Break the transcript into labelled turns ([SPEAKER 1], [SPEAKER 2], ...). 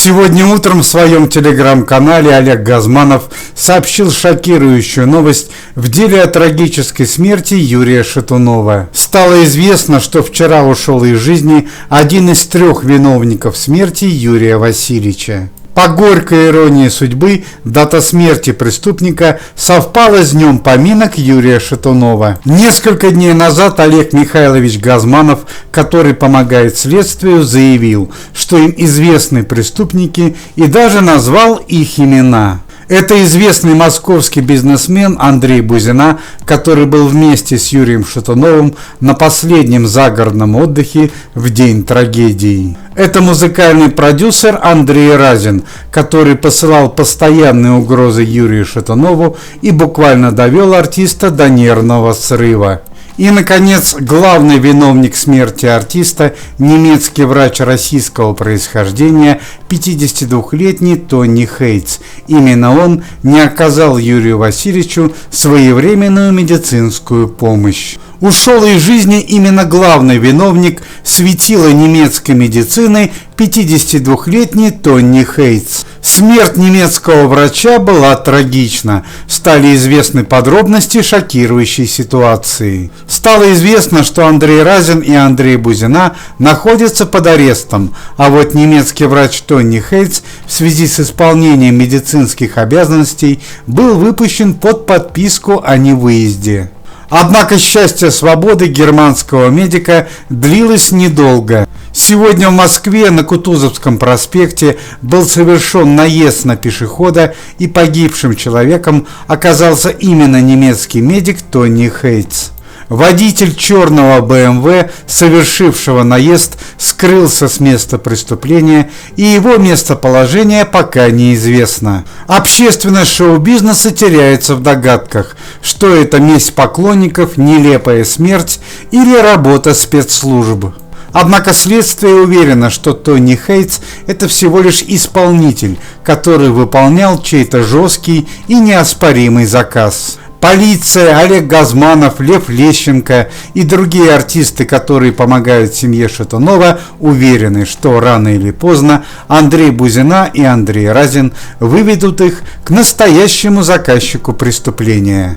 [SPEAKER 1] Сегодня утром в своем телеграм-канале Олег Газманов сообщил шокирующую новость в деле о трагической смерти Юрия Шатунова. Стало известно, что вчера ушел из жизни один из 3 виновников смерти Юрия Васильевича. По горькой иронии судьбы, дата смерти преступника совпала с днем поминок Юрия Шатунова. Несколько дней назад Олег Михайлович Газманов, который помогает следствию, заявил, что им известны преступники, и даже назвал их имена. Это известный московский бизнесмен Андрей Бузина, который был вместе с Юрием Шатуновым на последнем загородном отдыхе в день трагедии. Это музыкальный продюсер Андрей Разин, который посылал постоянные угрозы Юрию Шатунову и буквально довел артиста до нервного срыва. И, наконец, главный виновник смерти артиста – немецкий врач российского происхождения, 52-летний Тони Хейтс. Именно он не оказал Юрию Васильевичу своевременную медицинскую помощь. Ушел из жизни именно главный виновник светила немецкой медицины, 52-летний Тони Хейтс. Смерть немецкого врача была трагична. Стали известны подробности шокирующей ситуации. Стало известно, что Андрей Разин и Андрей Бузина находятся под арестом, а вот немецкий врач Тони Хейтс в связи с исполнением медицинских обязанностей был выпущен под подписку о невыезде. Однако счастье свободы германского медика длилось недолго. Сегодня в Москве на Кутузовском проспекте был совершен наезд на пешехода, и погибшим человеком оказался именно немецкий медик Тони Хейтс. Водитель черного БМВ, совершившего наезд, скрылся с места преступления, и его местоположение пока неизвестно. Общественность шоу-бизнеса теряется в догадках, что это месть поклонников, нелепая смерть или работа спецслужб. Однако следствие уверено, что Тони Хейтс – это всего лишь исполнитель, который выполнял чей-то жесткий и неоспоримый заказ. Полиция, Олег Газманов, Лев Лещенко и другие артисты, которые помогают семье Шатунова, уверены, что рано или поздно Андрей Бузина и Андрей Разин выведут их к настоящему заказчику преступления.